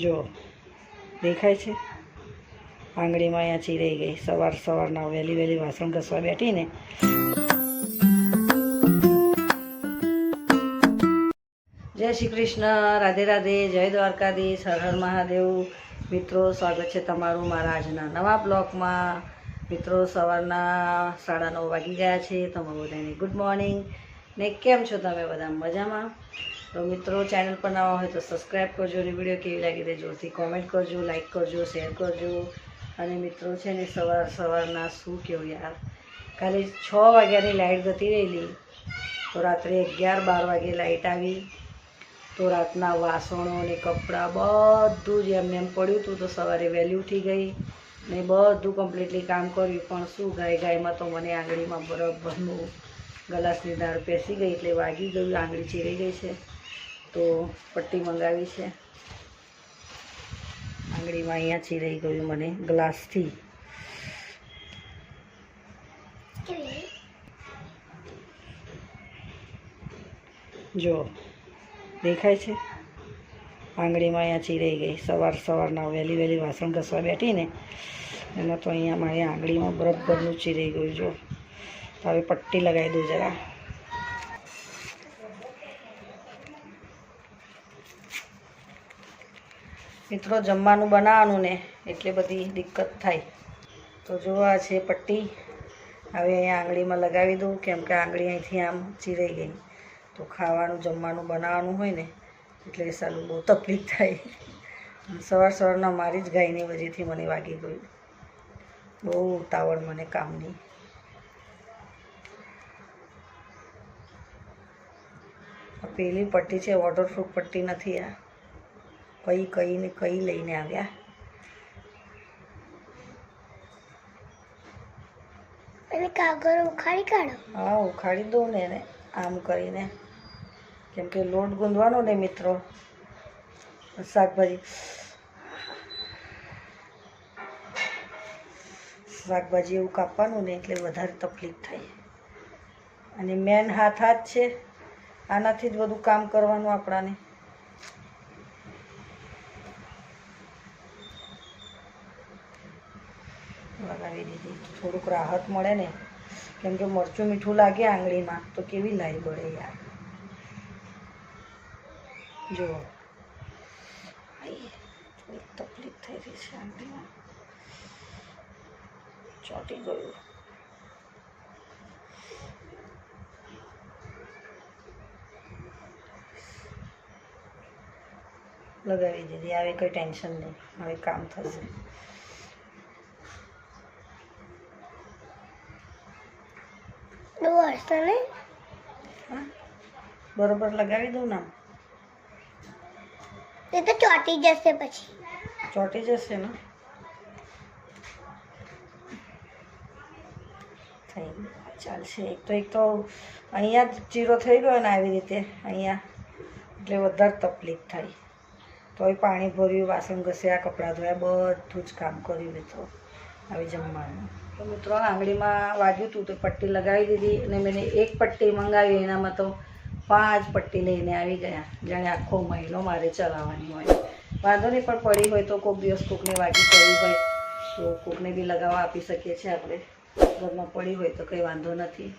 જો દેખાય છે આંગળીમાં અહીંયા ચીરાઈ ગઈ સવારના વહેલી વાસણ ઘસવા બેઠીને જય શ્રી કૃષ્ણ, રાધે રાધે, જય દ્વારકાધીશ, હર હર મહાદેવ. મિત્રો, સ્વાગત છે તમારું મારા આજના નવા બ્લોગમાં. મિત્રો, સવારના 9:30 વાગી ગયા છે. તમે બધાને ગુડ મોર્નિંગ ને કેમ છો તમે બધા? મજામાં? તો મિત્રો, ચેનલ પર નવા હોય તો સબસ્ક્રાઈબ કરજો અને વિડીયો કેવી લાગી તે જોરથી કોમેન્ટ કરજો, લાઈક કરજો, શેર કરજો. અને મિત્રો છે ને સવારના શું કહેવું યાર, ખાલી 6 વાગ્યાની લાઇટ જતી રહેલી તો રાત્રે 11-12 વાગે લાઇટ આવી તો રાતના વાસણો અને કપડાં બધું જ એમને એમ પડ્યું હતું. તો સવારે વહેલી ઉઠી ગઈ ને બધું કમ્પ્લીટલી કામ કર્યું. પણ શું ગાયમાં તો મને આંગળીમાં બરાબરનું ગલાસની દાળ પેસી ગઈ એટલે વાગી ગયું, આંગળી ચીરાઈ ગઈ છે. તો પટ્ટી મંગાવી છે. આંગળીમાં અહીંયા ચીરાઈ ગયું મને ગ્લાસથી. જો દેખાય છે આંગળીમાં અહીંયા ચીરાઈ ગઈ સવારના વહેલી વાસણ ઘસવા બેઠીને એમાં તો અહીંયા મારી આંગળીમાં બરાબરનું ચીરાઈ ગયું. જો તો હવે પટ્ટી લગાવી દઉં જરા. મિત્રો, જમવાનું બનાવવાનું ને એટલે બધી દિક્કત થાય. તો જો આ છે પટ્ટી. હવે અહીંયા આંગળીમાં લગાવી દઉં કેમ કે આંગળી અહીંથી આમ ચીરાઈ ગઈ. તો ખાવાનું જમવાનું બનાવવાનું હોય ને એટલે સાલું બહુ તકલીફ થાય. સવારના મારી જ ગાયની વજહથી મને વાગી ગયું. બહુ ઉતાવળ મને કામની. પેલી પટ્ટી છે વોટરપ્રૂફ પટ્ટી નથી. આ કઈ લઈને આવ્યા. અને કાગળ ઉખાડી કાઢો. હા, ઉખાડી દઉં ને એને આમ કરીને, કેમ કે લોટ ગૂંદવાનો ને મિત્રો. શાકભાજી એવું કાપવાનું ને એટલે વધારે તકલીફ થાય. અને મેન હાથ છે, આનાથી જ બધું કામ કરવાનું આપણાને. લગાવી દીધી. થોડુંક રાહત મળે ને, કેમ કે મરચું મીઠું લાગે આંગળીમાં તો કેવી લાઈ બળે યાર. જો થોડીક તકલીફ થઈ રહી છે આંગળીમાં, ચોંટી ગયું. લગાવી દીધી. હવે કંઈ ટેન્શન નહીં, હવે કામ થશે. હા, બરોબર લગાવી દઉં ને. એ તો ચોટી જશે, પછી ચોંટી જશે ને. થઈ ચાલશે. એક તો અહીંયા જ ચીરો થઈ ગયો ને આવી રીતે અહીંયા, એટલે વધારે તકલીફ થાય. તોય પાણી ભર્યું, વાસણ ઘસ્યા, કપડાં ધોયા, બધું જ કામ કર્યું. મિત્રો, આવી જમવાનું. તો મિત્રો, આંગળીમાં વાગ્યું હતું તો પટ્ટી લગાવી દીધી. અને મેં એક પટ્ટી મંગાવી, એનામાં તો 5 પટ્ટી લઈને આવી ગયા. જાણે આખો મહિનો મારે ચલાવવાની હોય. વાંધો નહીં, પણ પડી હોય તો કોઈક દિવસ કોકને વાગી પડી હોય તો કોકને બી લગાવવા આપી શકીએ છીએ આપણે. ઘરમાં પડી હોય તો કંઈ વાંધો નથી.